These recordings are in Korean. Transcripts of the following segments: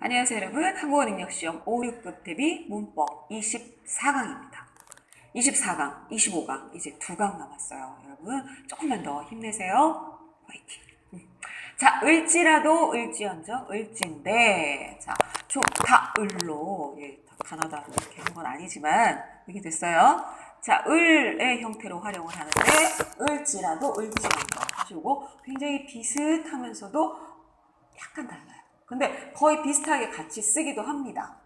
안녕하세요 여러분. 한국어능력시험 5, 6급 대비 문법 24강입니다. 24강, 25강 이제 2강 남았어요. 여러분 조금만 더 힘내세요. 화이팅. 자, 을지라도 을지언정 을지인데 자, 좋다 을로 가나다로 이렇게 한 건 아니지만 이렇게 됐어요. 자, 을의 형태로 활용을 하는데 을지라도 을지언정 하시고 굉장히 비슷하면서도 약간 달라요. 근데 거의 비슷하게 같이 쓰기도 합니다.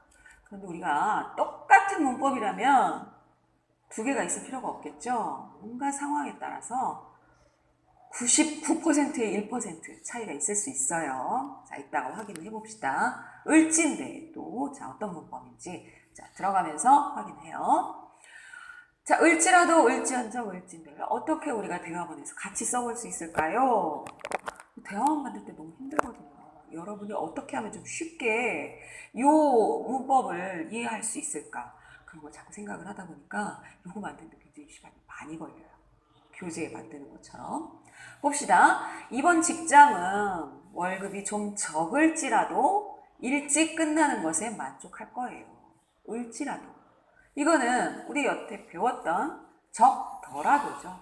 그런데 우리가 똑같은 문법이라면 두 개가 있을 필요가 없겠죠. 뭔가 상황에 따라서 99%의 1% 차이가 있을 수 있어요. 자, 이따가 확인을 해봅시다. 을지인데 또 자, 어떤 문법인지 자, 들어가면서 확인해요. 자, 을지라도 을지언정 을지인데 어떻게 우리가 대화문에서 같이 써볼 수 있을까요? 대화문 만들 때 너무 힘들거든요. 여러분이 어떻게 하면 좀 쉽게 이 문법을 이해할 수 있을까? 그런 걸 자꾸 생각을 하다 보니까 이거 만드는데 굉장히 시간이 많이 걸려요. 교재에 만드는 것처럼. 봅시다. 이번 직장은 월급이 좀 적을지라도 일찍 끝나는 것에 만족할 거예요. 을지라도. 이거는 우리 여태 배웠던 적더라도죠.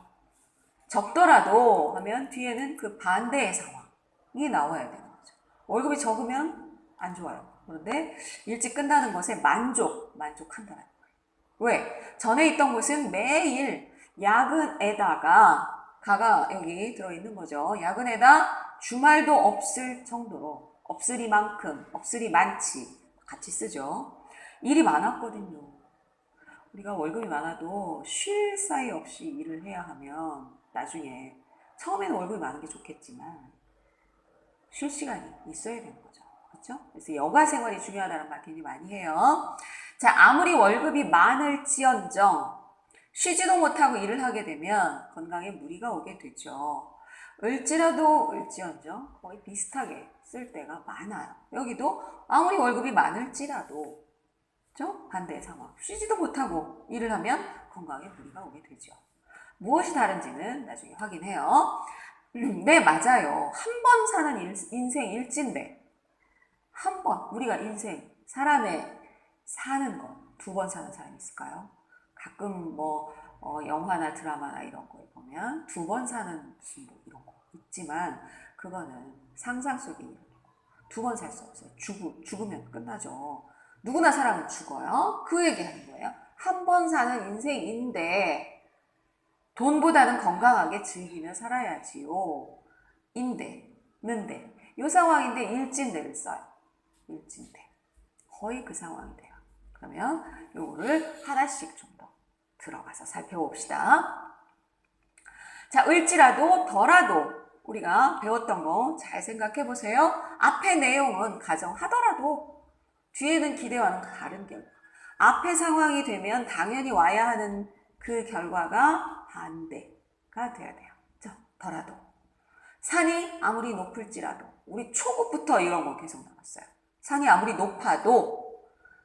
적더라도 하면 뒤에는 그 반대의 상황이 나와야 되는 거죠. 월급이 적으면 안 좋아요. 그런데 일찍 끝나는 것에 만족한다는 거예요. 왜? 전에 있던 곳은 매일 야근에다가 가가 여기 들어있는 거죠. 야근에다 주말도 없을 정도로 없으리만큼 없으리 많지 같이 쓰죠. 일이 많았거든요. 우리가 월급이 많아도 쉴 사이 없이 일을 해야 하면 나중에 처음에는 월급이 많은 게 좋겠지만 쉴 시간이 있어야 되는 거죠. 그렇죠? 그래서 여가 생활이 중요하다는 말 굉장히 많이 해요. 자, 아무리 월급이 많을지언정 쉬지도 못하고 일을 하게 되면 건강에 무리가 오게 되죠. 을지라도 을지언정 거의 비슷하게 쓸 때가 많아요. 여기도 아무리 월급이 많을지라도 그렇죠? 반대의 상황. 쉬지도 못하고 일을 하면 건강에 무리가 오게 되죠. 무엇이 다른지는 나중에 확인해요. 네, 맞아요. 한 번 사는 인생 일지인데 한 번 우리가 인생 사람의 사는 거 두 번 사는 사람이 있을까요? 가끔 영화나 드라마나 이런 거에 보면 두 번 사는 무슨 뭐 이런 거 있지만 그거는 상상 속의 일이고 두 번 살 수 없어요. 죽으면 끝나죠. 누구나 사람은 죽어요. 그 얘기 하는 거예요. 한 번 사는 인생인데 돈보다는 건강하게 즐기며 살아야지요. 는데 이 상황인데 일진대를 써요. 일진대. 거의 그 상황이 돼요. 그러면 요거를 하나씩 좀 더 들어가서 살펴봅시다. 자, 을지라도 더라도 우리가 배웠던 거 잘 생각해 보세요. 앞의 내용은 가정하더라도 뒤에는 기대와는 다른 결과. 앞의 상황이 되면 당연히 와야 하는 그 결과가 반대가 돼야 돼요. 자, 더라도. 산이 아무리 높을지라도 우리 초급부터 이런 거 계속 나왔어요. 산이 아무리 높아도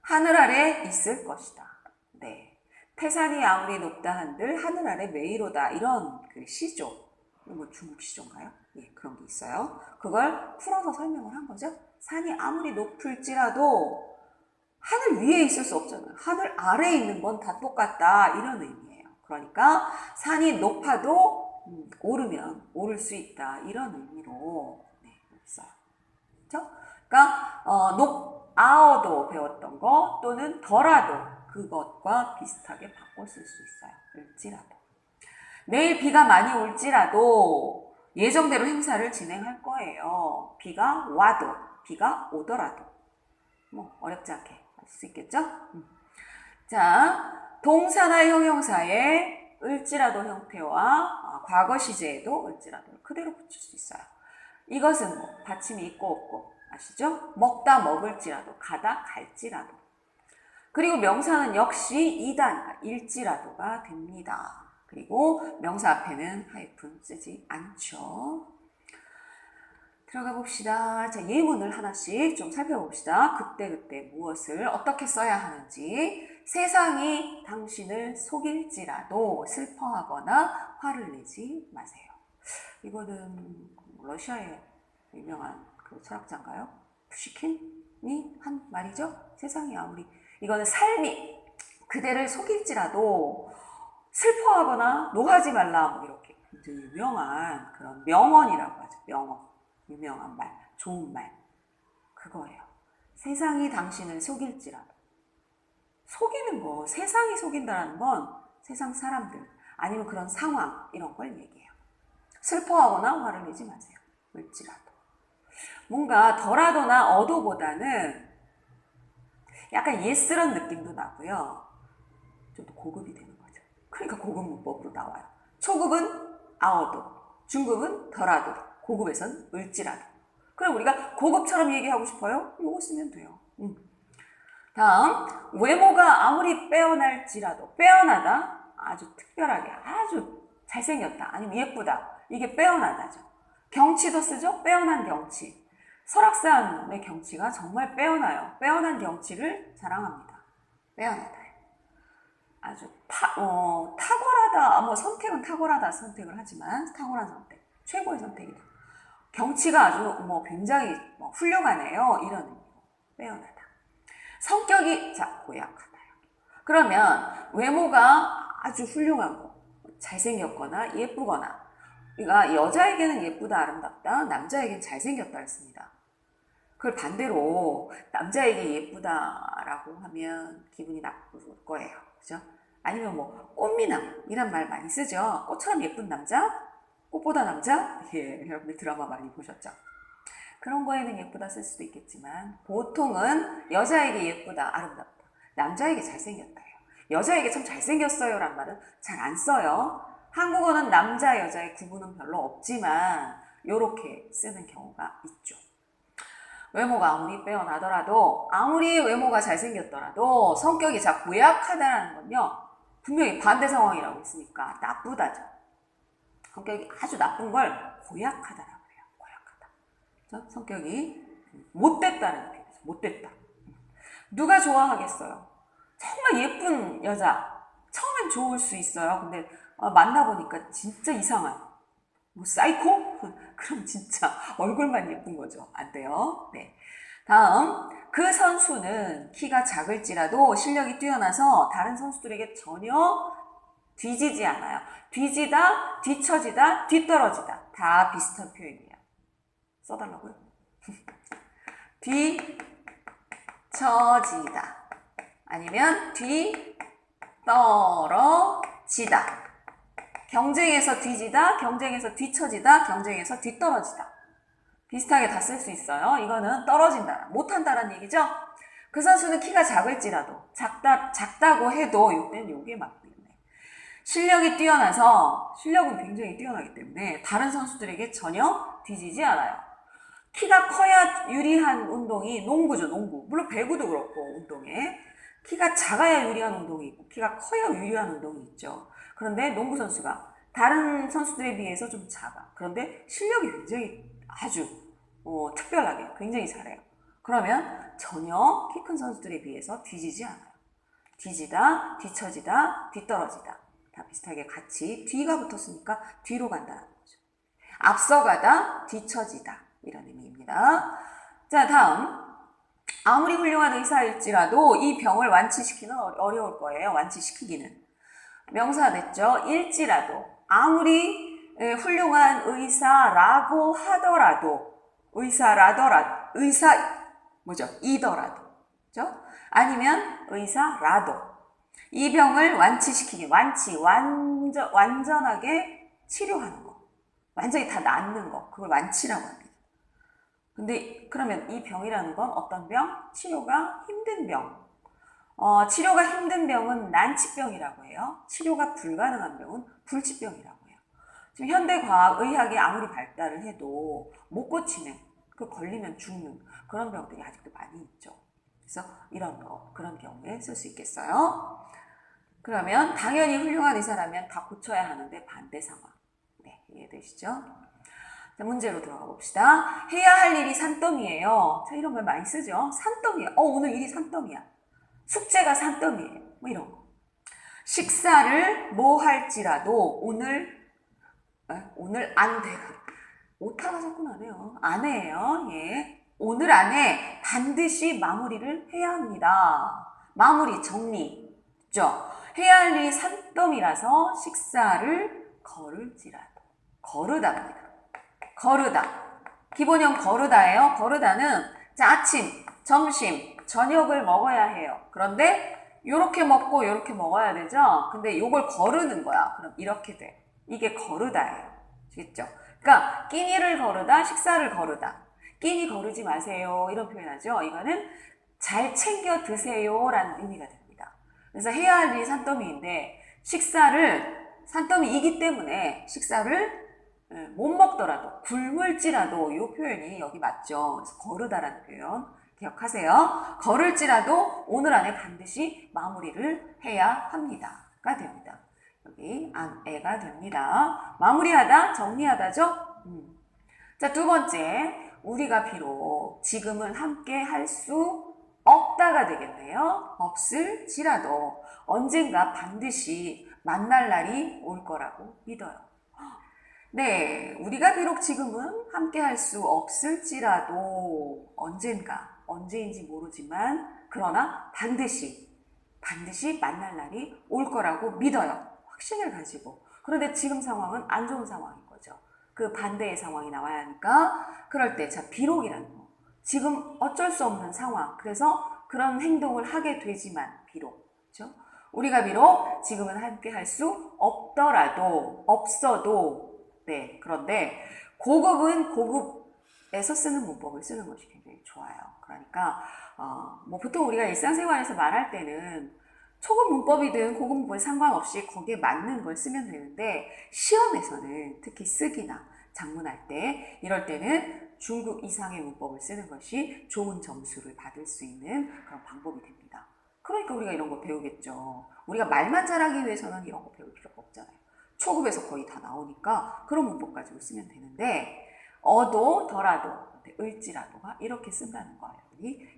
하늘 아래 있을 것이다. 네. 태산이 아무리 높다 한들 하늘 아래 메이로다. 이런 그 시조. 뭐 중국 시조인가요? 예, 그런 게 있어요. 그걸 풀어서 설명을 한 거죠. 산이 아무리 높을지라도 하늘 위에 있을 수 없잖아요. 하늘 아래에 있는 건 다 똑같다. 이런 의미예요. 그러니까 산이 높아도 오르면 오를 수 있다. 이런 의미로 있어요. 그렇죠? 그러니까 아어도 배웠던 거 또는 더라도 그것과 비슷하게 바꿔 쓸 수 있어요. 을지라도. 내일 비가 많이 올지라도 예정대로 행사를 진행할 거예요. 비가 와도 비가 오더라도 뭐 어렵지 않게 할 수 있겠죠? 자, 동사나 형용사의 을지라도 형태와 과거 시제에도 을지라도를 그대로 붙일 수 있어요. 이것은 뭐 받침이 있고 없고 아시죠? 먹다 먹을지라도 가다 갈지라도. 그리고 명사는 역시 이단 일지라도가 됩니다. 그리고 명사 앞에는 하이픈 쓰지 않죠. 들어가 봅시다. 자, 예문을 하나씩 좀 살펴봅시다. 그때 무엇을 어떻게 써야 하는지. 세상이 당신을 속일지라도 슬퍼하거나 화를 내지 마세요. 이거는 러시아의 유명한 그 철학자인가요? 푸시킨? 한 말이죠. 세상이 아무리 이거는 삶이 그대를 속일지라도 슬퍼하거나 노하지 말라 뭐 이렇게 굉장히 유명한 그런 명언이라고 하죠. 명언, 유명한 말, 좋은 말 그거예요. 세상이 당신을 속일지라도 속이는 거, 세상이 속인다는 건 세상 사람들 아니면 그런 상황 이런 걸 얘기해요. 슬퍼하거나 화를 내지 마세요. 을지라도 뭔가 덜하도나 어도보다는 약간 예스런 느낌도 나고요. 좀 더 고급이 되는 거죠. 그러니까 고급 문법으로 나와요. 초급은 아어도, 중급은 덜하도, 고급에선 을지라도. 그럼 우리가 고급처럼 얘기하고 싶어요? 이거 쓰면 돼요. 다음, 외모가 아무리 빼어날지라도, 빼어나다, 아주 특별하게, 아주 잘생겼다, 아니면 예쁘다. 이게 빼어나다죠. 경치도 쓰죠? 빼어난 경치. 설악산의 경치가 정말 빼어나요. 빼어난 경치를 자랑합니다. 빼어나다. 아주 탁월하다. 뭐 선택은 탁월하다 선택을 하지만 탁월한 선택. 최고의 선택이다. 경치가 아주 굉장히 훌륭하네요. 이런 의미로 빼어나다. 성격이 고약하다. 그러면 외모가 아주 훌륭하고 잘생겼거나 예쁘거나 그러니까 여자에게는 예쁘다 아름답다 남자에게는 잘생겼다 했습니다. 그걸 반대로 남자에게 예쁘다라고 하면 기분이 나쁠 거예요. 그죠? 아니면 꽃미남 이란 말 많이 쓰죠. 꽃처럼 예쁜 남자? 꽃보다 남자? 예, 여러분들 드라마 많이 보셨죠? 그런 거에는 예쁘다 쓸 수도 있겠지만 보통은 여자에게 예쁘다 아름답다 남자에게 잘생겼다예요. 여자에게 참 잘생겼어요 란 말은 잘 안 써요. 한국어는 남자 여자의 구분은 별로 없지만 이렇게 쓰는 경우가 있죠. 외모가 아무리 빼어나더라도 아무리 외모가 잘생겼더라도 성격이 고약하다는 건요 분명히 반대 상황이라고 했으니까 나쁘다죠. 성격이 아주 나쁜 걸 고약하다라고 해요. 고약하다. 성격이 못됐다는 표현이죠. 못됐다. 누가 좋아하겠어요? 정말 예쁜 여자 처음엔 좋을 수 있어요. 근데 만나보니까 진짜 이상한 사이코? 그럼 진짜 얼굴만 예쁜 거죠. 안 돼요. 네. 다음, 그 선수는 키가 작을지라도 실력이 뛰어나서 다른 선수들에게 전혀 뒤지지 않아요. 뒤지다, 뒤처지다, 뒤떨어지다. 다 비슷한 표현이에요. 써달라고요? 뒤처지다. 아니면 뒤떨어지다. 경쟁에서 뒤지다, 경쟁에서 뒤처지다, 경쟁에서 뒤떨어지다. 비슷하게 다 쓸 수 있어요. 이거는 떨어진다, 못한다라는 얘기죠. 그 선수는 키가 작을지라도 작다고 해도 이때는 요게 맞고요. 실력이 뛰어나서 실력은 굉장히 뛰어나기 때문에 다른 선수들에게 전혀 뒤지지 않아요. 키가 커야 유리한 운동이 농구죠. 농구. 물론 배구도 그렇고 운동에 키가 작아야 유리한 운동이 있고 키가 커야 유리한 운동이 있죠. 그런데 농구 선수가 다른 선수들에 비해서 좀 작아. 그런데 실력이 굉장히 아주 특별하게 굉장히 잘해요. 그러면 전혀 키 큰 선수들에 비해서 뒤지지 않아요. 뒤지다, 뒤처지다, 뒤떨어지다. 다 비슷하게 같이 뒤가 붙었으니까 뒤로 간다는 거죠. 앞서가다, 뒤처지다. 이런 의미입니다. 자, 다음. 아무리 훌륭한 의사일지라도 이 병을 완치시키는 어려울 거예요. 완치시키기는. 명사 됐죠. 일지라도 아무리 훌륭한 의사라고 하더라도 이더라도 그죠? 아니면 의사라도 이 병을 완치시키기 완전하게 치료하는 거 완전히 다 낫는 거 그걸 완치라고 합니다. 근데 그러면 이 병이라는 건 어떤 병? 치료가 힘든 병. 치료가 힘든 병은 난치병이라고 해요. 치료가 불가능한 병은 불치병이라고 해요. 지금 현대과학의학이 아무리 발달을 해도 못 고치는, 걸리면 죽는 그런 병들이 아직도 많이 있죠. 그래서 그런 경우에 쓸 수 있겠어요. 그러면 당연히 훌륭한 의사라면 다 고쳐야 하는데 반대 상황. 네, 이해되시죠? 자, 문제로 들어가 봅시다. 해야 할 일이 산더미예요. 자, 이런 말 많이 쓰죠. 산더미야. 오늘 일이 산더미야. 숙제가 산더미예요. 이런 거. 식사를 할지라도 오늘 안 돼. 오타가 자꾸 나네요. 안 해요. 예. 오늘 안에 반드시 마무리를 해야 합니다. 마무리, 정리. 그죠? 해야 할 일이 산더미라서 식사를 거를지라도. 거르다입니다. 거르다. 기본형 거르다예요. 거르다는 자, 아침, 점심, 저녁을 먹어야 해요. 그런데 요렇게 먹고 요렇게 먹어야 되죠? 근데 요걸 거르는 거야. 그럼 이렇게 돼. 이게 거르다예요. 아시겠죠? 그러니까 끼니를 거르다, 식사를 거르다. 끼니 거르지 마세요. 이런 표현하죠. 이거는 잘 챙겨 드세요라는 의미가 됩니다. 그래서 해야 할 일이 산더미인데 식사를 산더미이기 때문에 식사를 못 먹더라도 굶을지라도 이 표현이 여기 맞죠. 그래서 거르다라는 표현 기억하세요. 거를지라도 오늘 안에 반드시 마무리를 해야 합니다가 됩니다. 여기 안에가 됩니다. 마무리하다, 정리하다죠. 자, 두 번째, 우리가 비록 지금은 함께 할 수 없다가 되겠네요. 없을지라도 언젠가 반드시 만날 날이 올 거라고 믿어요. 네, 우리가 비록 지금은 함께 할 수 없을지라도 언제인지 모르지만 그러나 반드시 만날 날이 올 거라고 믿어요. 확신을 가지고. 그런데 지금 상황은 안 좋은 상황인 거죠. 그 반대의 상황이 나와야 하니까 그럴 때 자, 비록이라는 거. 지금 어쩔 수 없는 상황. 그래서 그런 행동을 하게 되지만 비록. 그렇죠? 우리가 비록 지금은 함께 할 수 없어도 네, 그런데 고급은 고급에서 쓰는 문법을 쓰는 것이 굉장히 좋아요. 그러니까 뭐 보통 우리가 일상생활에서 말할 때는 초급 문법이든 고급 문법에 상관없이 거기에 맞는 걸 쓰면 되는데 시험에서는 특히 쓰기나 작문할 때 이럴 때는 중급 이상의 문법을 쓰는 것이 좋은 점수를 받을 수 있는 그런 방법이 됩니다. 그러니까 우리가 이런 거 배우겠죠. 우리가 말만 잘하기 위해서는 이런 거 배울 필요가 없잖아요. 초급에서 거의 다 나오니까 그런 문법 가지고 쓰면 되는데 더라도, 을지라도가 이렇게 쓴다는 거예요.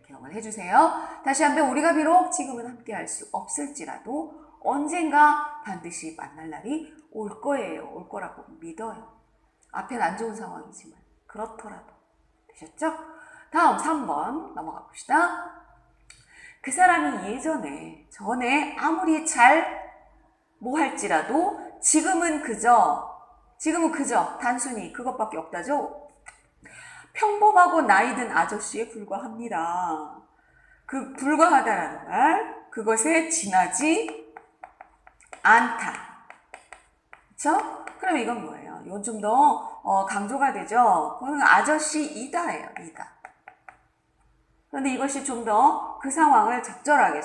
기억을 해주세요. 다시 한번 우리가 비록 지금은 함께 할 수 없을지라도 언젠가 반드시 만날 날이 올 거예요. 올 거라고 믿어요. 앞엔 안 좋은 상황이지만 그렇더라도. 되셨죠? 다음 3번 넘어가 봅시다. 그 사람이 전에 아무리 잘 뭐 할지라도 지금은 그저 단순히 그것밖에 없다죠. 평범하고 나이든 아저씨에 불과합니다. 그 불과하다라는 말, 그것에 지나지 않다. 그렇죠? 그럼 이건 뭐예요? 이건 좀 더 강조가 되죠. 그거는 아저씨이다예요. 이다. 그런데 이것이 좀 더 그 상황을 적당하게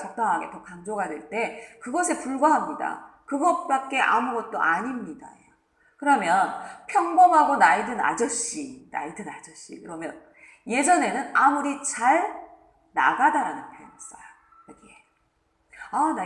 더 강조가 될 때 그것에 불과합니다. 그것밖에 아무것도 아닙니다. 그러면 평범하고 나이든 아저씨 그러면 예전에는 아무리 잘 나가다라는 표현을 써요. 여기에. 나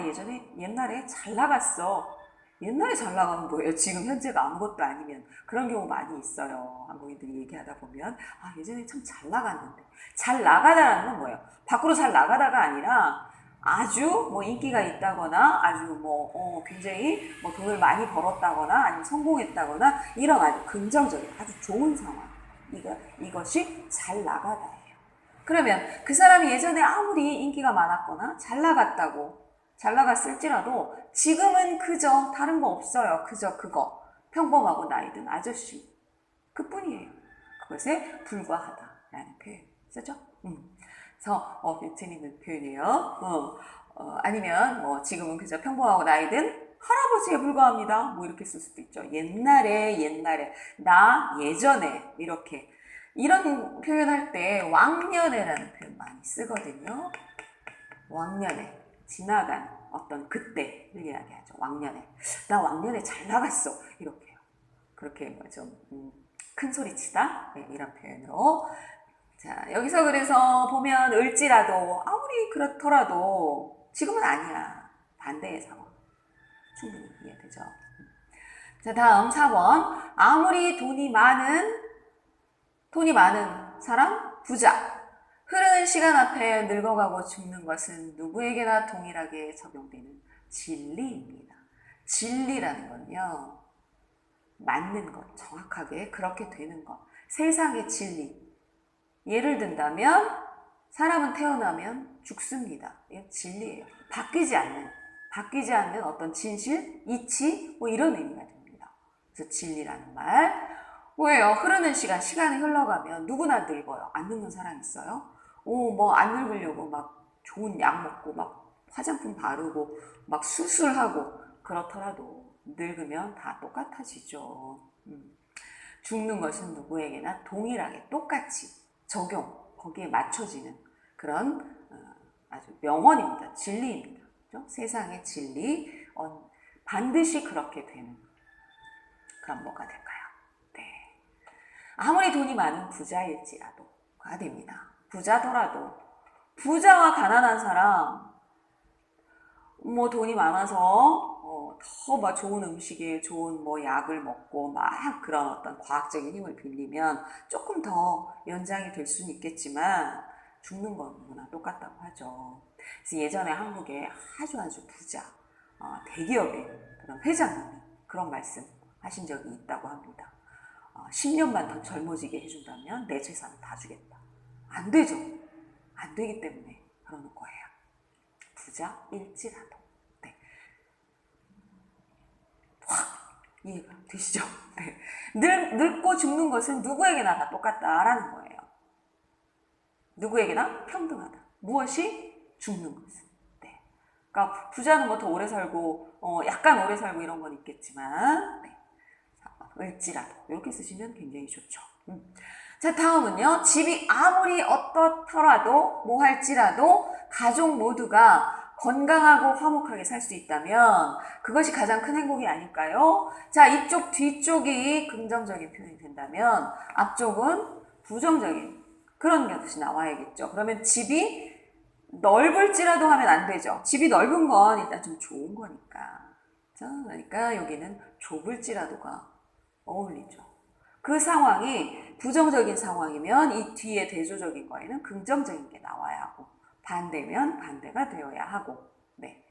옛날에 잘 나갔어. 옛날에 잘 나가는 거예요. 지금 현재가 아무것도 아니면. 그런 경우 많이 있어요. 한국인들이 얘기하다 보면 예전에 참 잘 나갔는데. 잘 나가다라는 건 뭐예요? 밖으로 잘 나가다가 아니라 아주 인기가 있다거나 아주 굉장히 돈을 많이 벌었다거나 아니면 성공했다거나 이런 아주 긍정적인 아주 좋은 상황. 이것이 잘 나가다예요. 그러면 그 사람이 예전에 아무리 인기가 많았거나 잘 나갔을지라도 지금은 그저 다른 거 없어요. 그저 그거. 평범하고 나이든 아저씨. 그뿐이에요. 그것에 불과하다라는 표현. 쓰죠? 그래서 재밌는 표현이에요. 아니면 지금은 그저 평범하고 나이든 할아버지에 불과합니다. 이렇게 쓸 수도 있죠. 옛날에 나 예전에 이렇게 이런 표현할 때 왕년에라는 표현 많이 쓰거든요. 왕년에 지나간 어떤 그때를 이야기하죠. 왕년에 나 왕년에 잘 나갔어 이렇게요. 그렇게 좀 큰 소리치다 이런 표현으로. 자, 여기서 그래서 보면 을지라도 아무리 그렇더라도 지금은 아니야. 반대의 상황. 충분히 이해되죠. 자, 다음 4번. 아무리 돈이 많은 사람, 부자. 흐르는 시간 앞에 늙어가고 죽는 것은 누구에게나 동일하게 적용되는 진리입니다. 진리라는 건요. 맞는 것, 정확하게 그렇게 되는 것. 세상의 진리. 예를 든다면 사람은 태어나면 죽습니다. 이건 진리예요. 바뀌지 않는 어떤 진실, 이치, 뭐 이런 의미가 됩니다. 그래서 진리라는 말. 뭐예요? 흐르는 시간이 흘러가면 누구나 늙어요. 안 늙는 사람 있어요? 뭐 안 늙으려고 막 좋은 약 먹고 막 화장품 바르고 막 수술하고 그렇더라도 늙으면 다 똑같아지죠. 죽는 것은 누구에게나 동일하게 똑같이 적용, 거기에 맞춰지는 그런 아주 명언입니다. 진리입니다. 그렇죠? 세상의 진리, 반드시 그렇게 되는. 그럼 뭐가 될까요? 네. 아무리 돈이 많은 부자일지라도가 됩니다. 부자더라도 부자와 가난한 사람, 뭐 돈이 많아서 더 막 좋은 음식에 좋은 뭐 약을 먹고 막 그런 어떤 과학적인 힘을 빌리면 조금 더 연장이 될 수는 있겠지만 죽는 건 누구나 똑같다고 하죠. 그래서 예전에 한국에 아주 부자 대기업의 그런 회장님이 그런 말씀 하신 적이 있다고 합니다. 10년만 더 젊어지게 해준다면 내 재산을 다 주겠다. 안 되죠. 안 되기 때문에 그러는 거예요. 부자일지라도. 네. 이해가 되시죠? 네. 늙고 죽는 것은 누구에게나 다 똑같다라는 거예요. 누구에게나 평등하다. 무엇이? 죽는 것은. 네. 그러니까 부자는 뭐 더 오래 살고 약간 오래 살고 이런 건 있겠지만 네. 을지라도 이렇게 쓰시면 굉장히 좋죠. 자, 다음은요. 집이 아무리 어떻더라도 뭐 할지라도 가족 모두가 건강하고 화목하게 살 수 있다면 그것이 가장 큰 행복이 아닐까요? 자, 이쪽 뒤쪽이 긍정적인 표현이 된다면 앞쪽은 부정적인 그런 것이 나와야겠죠. 그러면 집이 넓을지라도 하면 안 되죠. 집이 넓은 건 일단 좀 좋은 거니까. 자, 그러니까 여기는 좁을지라도가 어울리죠. 그 상황이 부정적인 상황이면 이 뒤에 대조적인 거에는 긍정적인 게 나와야 하고 반대면 반대가 되어야 하고 네.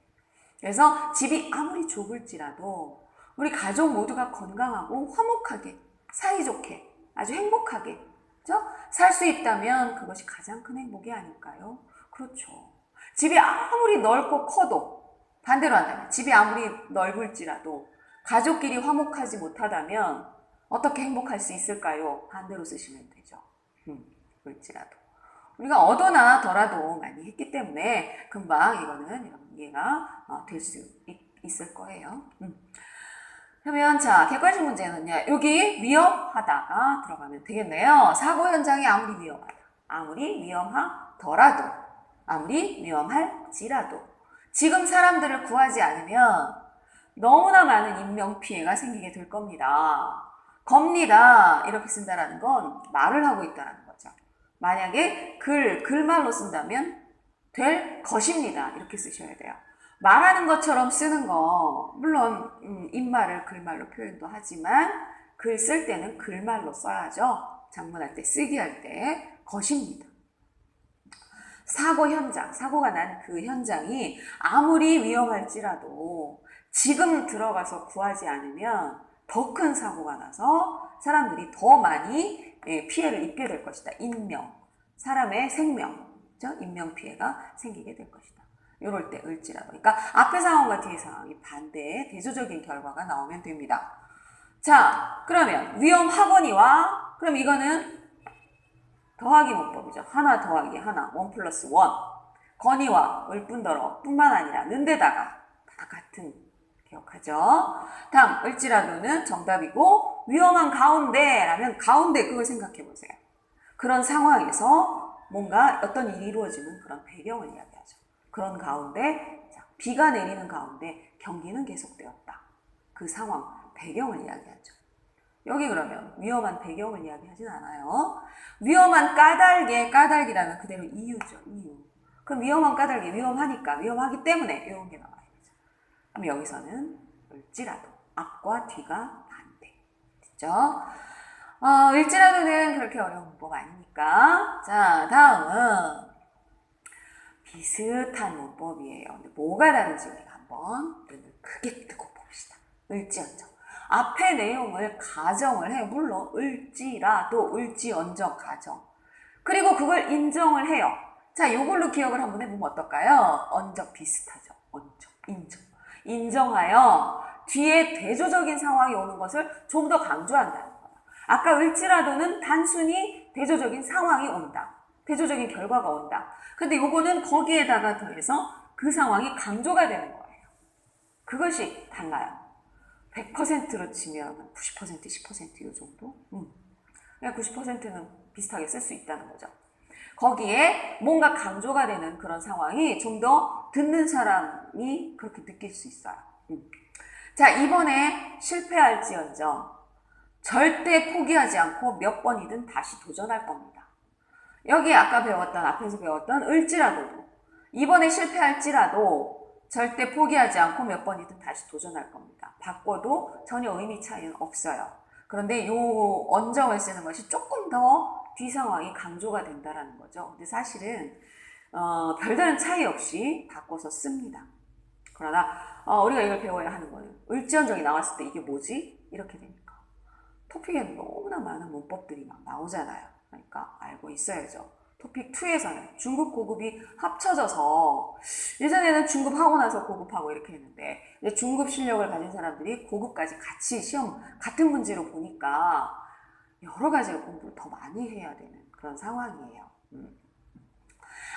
그래서 집이 아무리 좁을지라도 우리 가족 모두가 건강하고 화목하게 사이좋게 아주 행복하게 그렇죠? 살 수 있다면 그것이 가장 큰 행복이 아닐까요? 그렇죠. 집이 아무리 넓고 커도 반대로 한다면 집이 아무리 넓을지라도 가족끼리 화목하지 못하다면 어떻게 행복할 수 있을까요? 반대로 쓰시면 되죠. 그럴지라도. 우리가 얻어나 덜어도 많이 했기 때문에 금방 이거는 이해가 될 수 있을 거예요. 그러면 자, 객관식 문제는요. 여기 위험하다가 들어가면 되겠네요. 사고 현장이 아무리 위험하더라도, 아무리 위험할지라도 지금 사람들을 구하지 않으면 너무나 많은 인명피해가 생기게 될 겁니다. 겁니다. 이렇게 쓴다라는 건 말을 하고 있다는 거죠. 만약에 글말로 쓴다면 될 것입니다. 이렇게 쓰셔야 돼요. 말하는 것처럼 쓰는 거 물론 입말을 글말로 표현도 하지만 글 쓸 때는 글말로 써야죠. 작문할 때 쓰기 할 때 것입니다. 사고 현장, 사고가 난 그 현장이 아무리 위험할지라도 지금 들어가서 구하지 않으면 더 큰 사고가 나서 사람들이 더 많이 피해를 입게 될 것이다. 인명, 사람의 생명, 인명 피해가 생기게 될 것이다. 이럴 때 을지라도. 그러니까 앞의 상황과 뒤의 상황이 반대의 대조적인 결과가 나오면 됩니다. 자, 그러면 위험하거니와 그럼 이거는 더하기 문법이죠. 하나 더하기 하나, 1 플러스 1. 거니와 을뿐더러 뿐만 아니라 는데다가 다 같은 기억하죠? 다음, 을지라도는 정답이고 위험한 가운데라면 가운데 그걸 생각해 보세요. 그런 상황에서 뭔가 어떤 일이 이루어지는 그런 배경을 이야기하죠. 그런 가운데 비가 내리는 가운데 경기는 계속되었다. 그 상황, 배경을 이야기하죠. 여기 그러면 위험한 배경을 이야기하진 않아요. 위험한 까닭이라면 그대로 이유죠. 이유. 그럼 위험한 까닭이 위험하니까 위험하기 때문에 이런 게 나와요. 그럼 여기서는 을지라도 앞과 뒤가 반대. 됐죠? 을지라도는 그렇게 어려운 문법 아니니까. 자, 다음은 비슷한 문법이에요. 근데 뭐가 다른지 우리가 한번 눈을 크게 뜨고 봅시다. 을지언정. 앞의 내용을 가정을 해요. 물론 을지라도, 을지언정, 가정. 그리고 그걸 인정을 해요. 자, 요걸로 기억을 한번 해보면 어떨까요? 언적 비슷하죠. 언적, 인정. 인정하여 뒤에 대조적인 상황이 오는 것을 좀 더 강조한다는 거예요. 아까 을지라도는 단순히 대조적인 상황이 온다. 대조적인 결과가 온다. 근데 요거는 거기에다가 더해서 그 상황이 강조가 되는 거예요. 그것이 달라요. 100%로 치면 90%, 10%이 정도? 그냥 90%는 비슷하게 쓸 수 있다는 거죠. 거기에 뭔가 강조가 되는 그런 상황이 좀 더 듣는 사람이 그렇게 느낄 수 있어요. 자, 이번에 실패할지언정 절대 포기하지 않고 몇 번이든 다시 도전할 겁니다. 여기 아까 배웠던, 앞에서 배웠던 을지라도 이번에 실패할지라도 절대 포기하지 않고 몇 번이든 다시 도전할 겁니다. 바꿔도 전혀 의미 차이는 없어요. 그런데 요 언정을 쓰는 것이 조금 더 뒤 상황이 강조가 된다는 거죠. 근데 사실은 별다른 차이 없이 바꿔서 씁니다. 그러나 우리가 이걸 배워야 하는 거예요. 을지언정이 나왔을 때 이게 뭐지? 이렇게 되니까. 토픽에는 너무나 많은 문법들이 막 나오잖아요. 그러니까 알고 있어야죠. 토픽 2에서는 중급 고급이 합쳐져서 예전에는 중급 하고 나서 고급하고 이렇게 했는데 이제 중급 실력을 가진 사람들이 고급까지 같이 시험 같은 문제로 보니까 여러 가지를 공부를 더 많이 해야 되는 그런 상황이에요.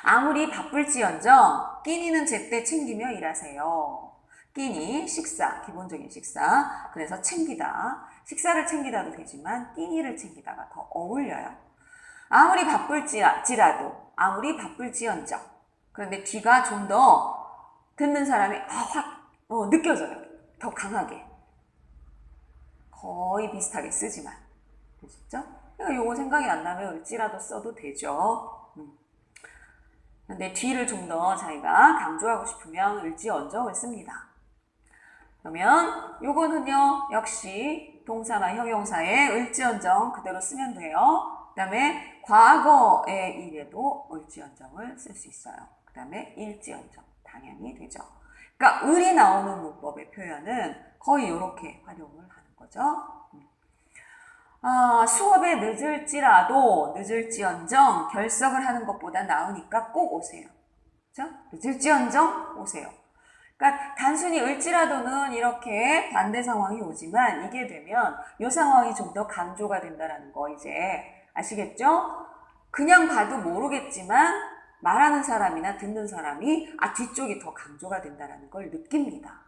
아무리 바쁠지언정 끼니는 제때 챙기며 일하세요. 끼니, 식사, 기본적인 식사. 그래서 챙기다. 식사를 챙기다도 되지만 끼니를 챙기다가 더 어울려요. 아무리 바쁠지라도, 아무리 바쁠지언정. 그런데 뒤가 좀 더 듣는 사람이 확 느껴져요. 더 강하게. 거의 비슷하게 쓰지만. 되셨죠? 그러니까 요거 생각이 안 나면 을지라도 써도 되죠. 근데 뒤를 좀 더 자기가 강조하고 싶으면 을지언정을 씁니다. 그러면 요거는요, 역시 동사나 형용사에 을지언정 그대로 쓰면 돼요. 그 다음에 과거의 일에도 을지언정을 쓸 수 있어요. 그 다음에 일지언정 당연히 되죠. 그러니까 을이 나오는 문법의 표현은 거의 이렇게 활용을 하는 거죠. 수업에 늦을지언정 결석을 하는 것보다 나으니까 꼭 오세요. 그죠? 늦을지언정 오세요. 그러니까 단순히 을지라도는 이렇게 반대 상황이 오지만 이게 되면 이 상황이 좀 더 강조가 된다는 거 이제 아시겠죠? 그냥 봐도 모르겠지만 말하는 사람이나 듣는 사람이 뒤쪽이 더 강조가 된다는 걸 느낍니다.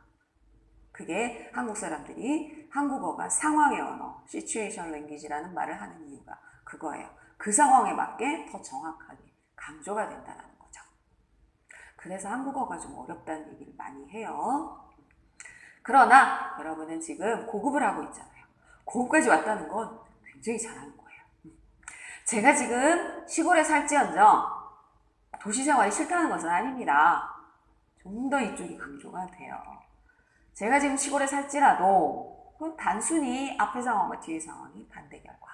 그게 한국 사람들이 한국어가 상황의 언어, situation language라는 말을 하는 이유가 그거예요. 그 상황에 맞게 더 정확하게 강조가 된다는 거죠. 그래서 한국어가 좀 어렵다는 얘기를 많이 해요. 그러나 여러분은 지금 고급을 하고 있잖아요. 고급까지 왔다는 건 굉장히 잘하는 거예요. 제가 지금 시골에 살지언정 도시 생활이 싫다는 것은 아닙니다. 좀 더 이쪽이 강조가 돼요. 제가 지금 시골에 살지라도 그건 단순히 앞의 상황과 뒤의 상황이 반대 결과.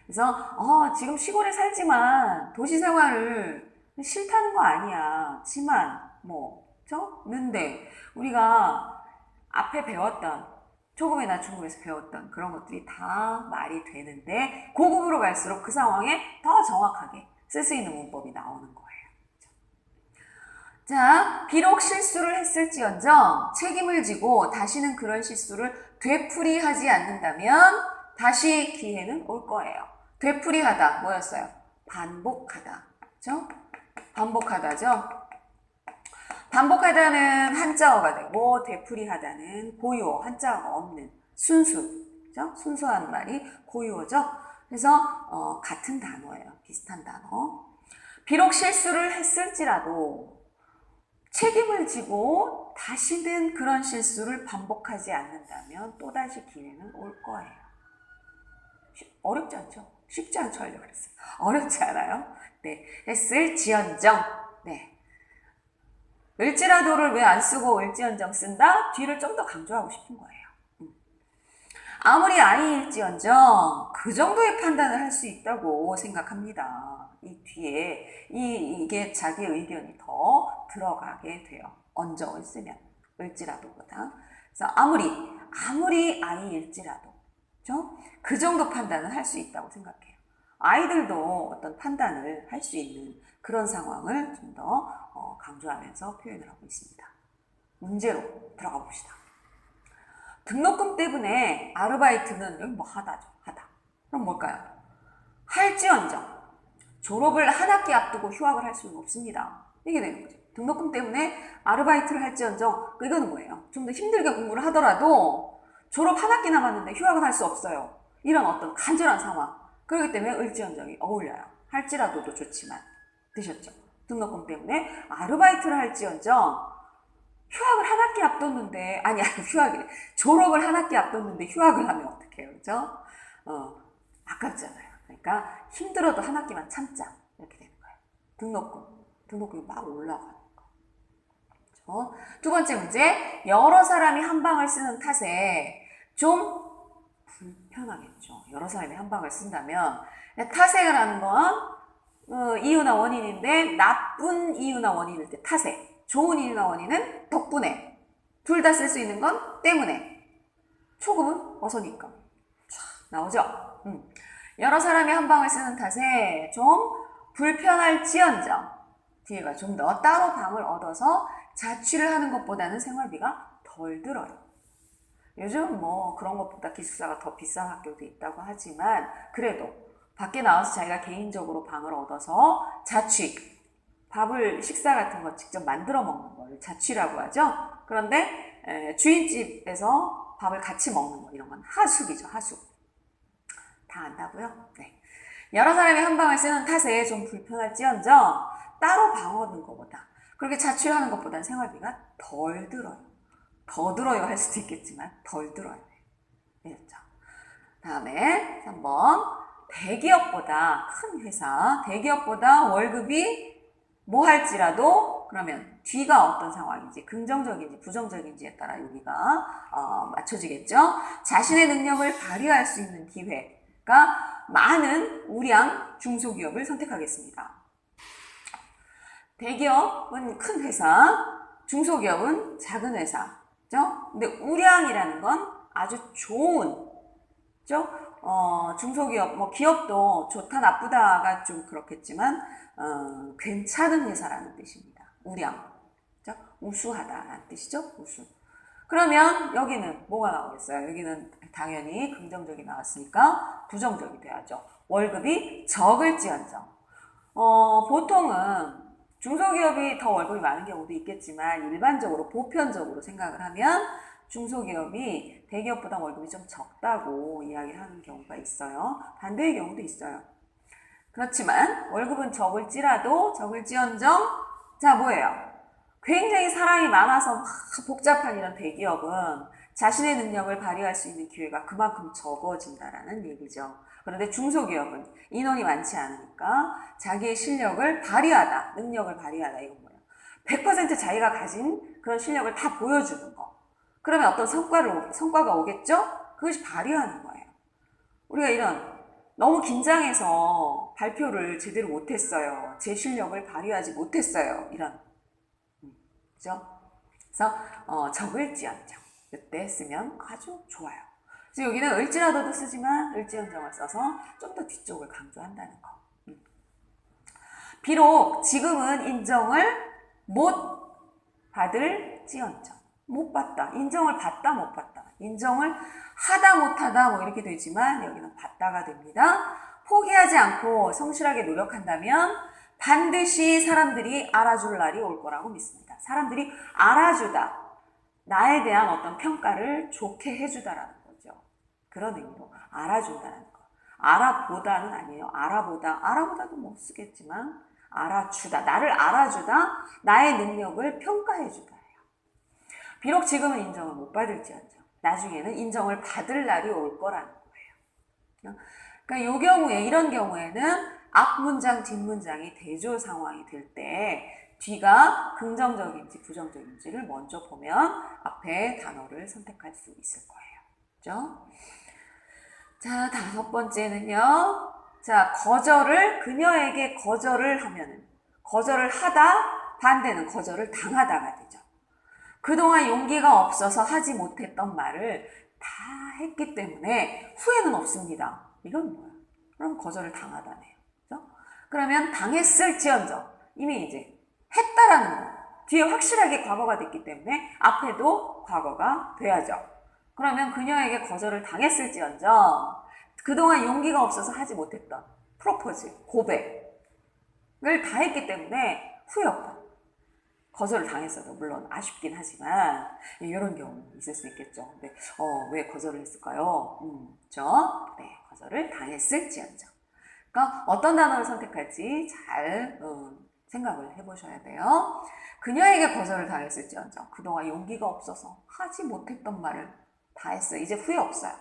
그래서 지금 시골에 살지만 도시 생활을 싫다는 거 아니야. 지만 는데 우리가 앞에 배웠던 초급이나 중급에서 배웠던 그런 것들이 다 말이 되는데 고급으로 갈수록 그 상황에 더 정확하게 쓸 수 있는 문법이 나오는 거예요. 자, 비록 실수를 했을지언정 책임을 지고 다시는 그런 실수를 되풀이하지 않는다면 다시 기회는 올 거예요. 되풀이하다 뭐였어요? 반복하다. 그렇죠? 반복하다죠? 반복하다는 한자어가 되고 되풀이하다는 고유어, 한자어가 없는 순수. 그렇죠? 순수한 말이 고유어죠? 그래서 같은 단어예요. 비슷한 단어. 비록 실수를 했을지라도 책임을 지고 다시는 그런 실수를 반복하지 않는다면 또다시 기회는 올 거예요. 어렵지 않죠? 쉽지 않죠? 하려고 그랬어요. 어렵지 않아요? 네. 했을지언정. 네. 을지라도를 왜 안 쓰고 을지언정 쓴다? 뒤를 좀 더 강조하고 싶은 거예요. 아무리 아이일지언정 그 정도의 판단을 할 수 있다고 생각합니다. 이 뒤에 이게 자기 의견이 더 들어가게 돼요. 언정을 쓰면 을지라도보다. 그래서 아무리 아이일지라도 그렇죠? 그 정도 판단을 할 수 있다고 생각해요. 아이들도 어떤 판단을 할 수 있는 그런 상황을 좀 더 강조하면서 표현을 하고 있습니다. 문제로 들어가 봅시다. 등록금 때문에 아르바이트는 여기 뭐 하다죠. 하다. 그럼 뭘까요? 할지언정 졸업을 한 학기 앞두고 휴학을 할 수는 없습니다. 이게 되는 거죠. 등록금 때문에 아르바이트를 할지언정 이거는 뭐예요? 좀 더 힘들게 공부를 하더라도 졸업 한 학기 남았는데 휴학은 할 수 없어요. 이런 어떤 간절한 상황. 그렇기 때문에 을지언정이 어울려요. 할지라도도 좋지만. 되셨죠? 등록금 때문에 아르바이트를 할지언정 휴학을 한 학기 앞뒀는데 휴학이래. 졸업을 한 학기 앞뒀는데 휴학을 하면 어떡해요? 그죠? 아깝잖아요. 그러니까 힘들어도 한 학기만 참자. 이렇게 되는 거예요. 등록금이 막 올라가는 거. 그렇죠? 두 번째 문제. 여러 사람이 한 방을 쓰는 탓에 좀 불편하겠죠. 여러 사람이 한 방을 쓴다면 탓을 하는 건 이유나 원인인데 나쁜 이유나 원인일 때 탓에 좋은 이유나 원인은 덕분에 둘 다 쓸 수 있는 건 때문에 초급은 어서니까 나오죠. 여러 사람이 한 방을 쓰는 탓에 좀 불편할지언정 뒤에가 좀 더 따로 방을 얻어서 자취를 하는 것보다는 생활비가 덜 들어요. 요즘 뭐 그런 것보다 기숙사가 더 비싼 학교도 있다고 하지만 그래도 밖에 나와서 자기가 개인적으로 방을 얻어서 자취 식사 같은 거 직접 만들어 먹는 걸 자취라고 하죠. 그런데 주인집에서 밥을 같이 먹는 거 이런 건 하숙이죠. 하숙. 다 안다고요? 네. 여러 사람이 한 방을 쓰는 탓에 좀 불편할지언정 따로 방 얻는 것보다 그렇게 자취를 하는 것보다는 생활비가 덜 들어요. 더 들어요 할 수도 있겠지만 덜 들어요. 됐죠? 다음에 3번 대기업보다 큰 회사 대기업보다 월급이 뭐 할지라도 그러면 뒤가 어떤 상황인지 긍정적인지 부정적인지에 따라 여기가 맞춰지겠죠. 자신의 능력을 발휘할 수 있는 기회가 많은 우량 중소기업을 선택하겠습니다. 대기업은 큰 회사, 중소기업은 작은 회사죠. 근데 우량이라는 건 아주 좋은, 그죠? 중소기업, 뭐 기업도 좋다 나쁘다가 좀 그렇겠지만 괜찮은 회사라는 뜻입니다. 우량, 그죠? 우수하다라는 뜻이죠. 우수. 그러면 여기는 뭐가 나오겠어요? 여기는 당연히 긍정적이 나왔으니까 부정적이 돼야죠. 월급이 적을지언정. 보통은 중소기업이 더 월급이 많은 경우도 있겠지만 일반적으로 보편적으로 생각을 하면 중소기업이 대기업보다 월급이 좀 적다고 이야기하는 경우가 있어요. 반대의 경우도 있어요. 그렇지만 월급은 적을지언정 자 뭐예요? 굉장히 사람이 많아서 복잡한 이런 대기업은 자신의 능력을 발휘할 수 있는 기회가 그만큼 적어진다라는 얘기죠. 그런데 중소기업은 인원이 많지 않으니까 자기의 실력을 발휘하다, 능력을 발휘하다 이건 뭐예요? 100% 자기가 가진 그런 실력을 다 보여주는 거. 그러면 어떤 성과가 오겠죠? 그것이 발휘하는 거예요. 우리가 이런 너무 긴장해서 발표를 제대로 못했어요. 제 실력을 발휘하지 못했어요. 이런 그죠? 그래서 적을지언정 이때 쓰면 아주 좋아요. 그래서 여기는 을지라도도 쓰지만 을지언정을 써서 좀 더 뒤쪽을 강조한다는 거. 비록 지금은 인정을 못 받을지언정 못 받다. 인정을 받다 못 받다. 인정을 하다 못하다 뭐 이렇게 되지만 여기는 받다가 됩니다. 포기하지 않고 성실하게 노력한다면 반드시 사람들이 알아줄 날이 올 거라고 믿습니다. 사람들이 알아주다. 나에 대한 어떤 평가를 좋게 해주다라는 거죠. 그런 의미로 알아준다는 거. 알아보다는 아니에요. 알아보다도 못 쓰겠지만 알아주다. 나를 알아주다. 나의 능력을 평가해주다. 비록 지금은 인정을 못 받을지언정 나중에는 인정을 받을 날이 올 거라는 거예요. 그러니까 이런 경우에는 앞문장, 뒷문장이 대조 상황이 될 때 뒤가 긍정적인지 부정적인지를 먼저 보면 앞에 단어를 선택할 수 있을 거예요. 그죠? 자, 5번째는요. 자, 그녀에게 거절을 하면은, 거절을 하다, 반대는 거절을 당하다가 되죠. 그동안 용기가 없어서 하지 못했던 말을 다 했기 때문에 후회는 없습니다. 이건 뭐야? 그럼 거절을 당하다네요. 그죠? 그러면 당했을지언정 이미 이제 했다라는 거. 뒤에 확실하게 과거가 됐기 때문에 앞에도 과거가 돼야죠. 그러면 그녀에게 거절을 당했을지언정 그동안 용기가 없어서 하지 못했던 프로포즈, 고백을 다 했기 때문에 후회 없다. 거절을 당했어도 물론 아쉽긴 하지만 이런 경우 있을 수 있겠죠. 근데 왜 거절을 했을까요? 그렇죠? 네, 거절을 당했을지언정. 그러니까 어떤 단어를 선택할지 잘 생각을 해보셔야 돼요. 그녀에게 거절을 당했을지언정 그동안 용기가 없어서 하지 못했던 말을 다 했어요. 이제 후회 없어요.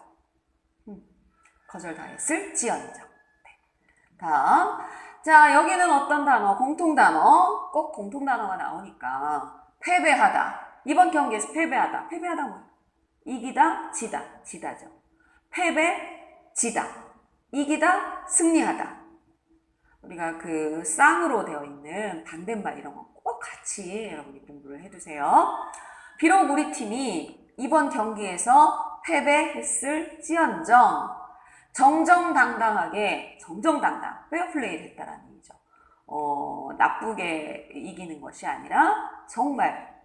거절 당했을지언정. 네. 다음. 자, 여기는 어떤 단어? 공통단어. 꼭 공통단어가 나오니까 패배하다. 이번 경기에서 패배하다. 패배하다 뭐예요? 이기다, 지다. 지다죠. 패배, 지다. 이기다, 승리하다. 우리가 그 쌍으로 되어 있는 반대말 이런 거 꼭 같이 여러분이 공부를 해두세요. 비록 우리 팀이 이번 경기에서 패배했을지언정 정정당당하게 정정당당 페어플레이를 했다라는 얘기죠. 나쁘게 이기는 것이 아니라 정말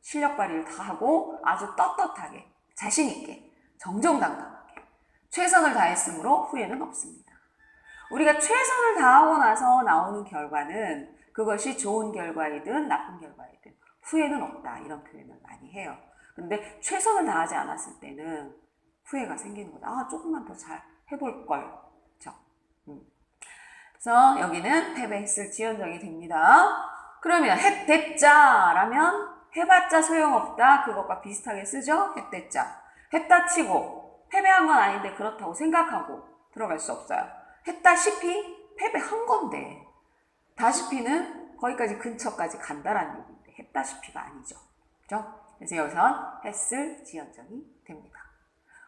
실력 발휘를 다 하고 아주 떳떳하게 자신 있게 정정당당하게 최선을 다했으므로 후회는 없습니다. 우리가 최선을 다하고 나서 나오는 결과는 그것이 좋은 결과이든 나쁜 결과이든 후회는 없다 이런 표현을 많이 해요. 근데 최선을 다하지 않았을 때는 후회가 생기는 거다. 아, 조금만 더 잘 해볼 걸. 그렇죠? 그래서 여기는 패배했을지언정이 됩니다. 그러면 했댔자라면 해봤자 소용없다. 그것과 비슷하게 쓰죠? 했댔자. 했다 치고 패배한 건 아닌데 그렇다고 생각하고 들어갈 수 없어요. 했다시피 패배한 건데 다시피는 거기까지 근처까지 간다라는 얘기인데 했다시피가 아니죠. 그죠? 그래서 여기선 했을지언정이 됩니다.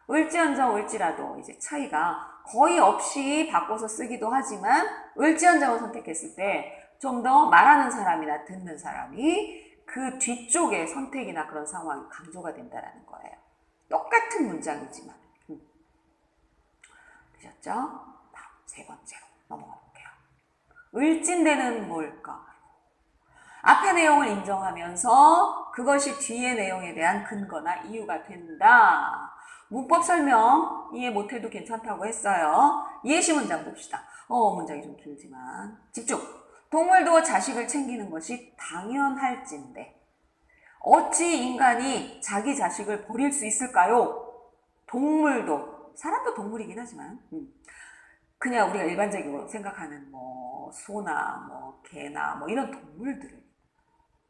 을지언정 을지라도 이제 차이가 거의 없이 바꿔서 쓰기도 하지만 을지언정을 선택했을 때 좀 더 말하는 사람이나 듣는 사람이 그 뒤쪽에 선택이나 그런 상황이 강조가 된다는 거예요. 똑같은 문장이지만. 되셨죠? 다음 세 번째로 넘어가 볼게요. 을진대는 뭘까? 앞의 내용을 인정하면서 그것이 뒤의 내용에 대한 근거나 이유가 된다. 문법 설명 이해 못해도 괜찮다고 했어요. 예시 문장 봅시다. 문장이 좀 길지만 집중. 동물도 자식을 챙기는 것이 당연할진데 어찌 인간이 자기 자식을 버릴 수 있을까요? 동물도, 사람도 동물이긴 하지만 그냥 우리가 일반적으로 생각하는 뭐 소나 뭐 개나 뭐 이런 동물들을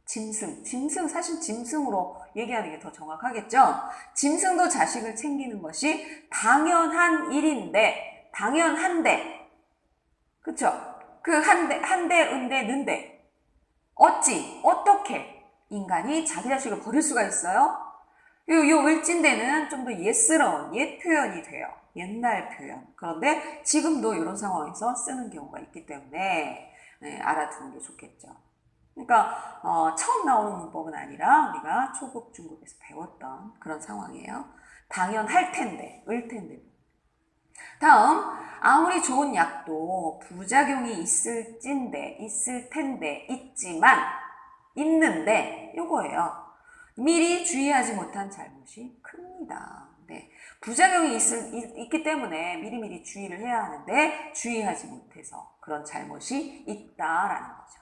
짐승 사실 짐승으로 얘기하는 게 더 정확하겠죠. 짐승도 자식을 챙기는 것이 당연한 일인데 당연한데 그쵸? 그 한데 은데 는데 어찌 어떻게 인간이 자기 자식을 버릴 수가 있어요? 요 을진대는 좀 더 옛스러운 옛 표현이 돼요. 옛날 표현. 그런데 지금도 이런 상황에서 쓰는 경우가 있기 때문에 알아두는 게 좋겠죠. 그러니까 처음 나오는 문법은 아니라 우리가 초급, 중급에서 배웠던 그런 상황이에요. 당연할 텐데, 을 텐데. 다음, 아무리 좋은 약도 부작용이 있을진데, 있을 텐데, 있지만, 있는데, 요거예요. 미리 주의하지 못한 잘못이 큽니다. 네. 부작용이 있기 때문에 미리미리 주의를 해야 하는데, 주의하지 못해서 그런 잘못이 있다라는 거죠.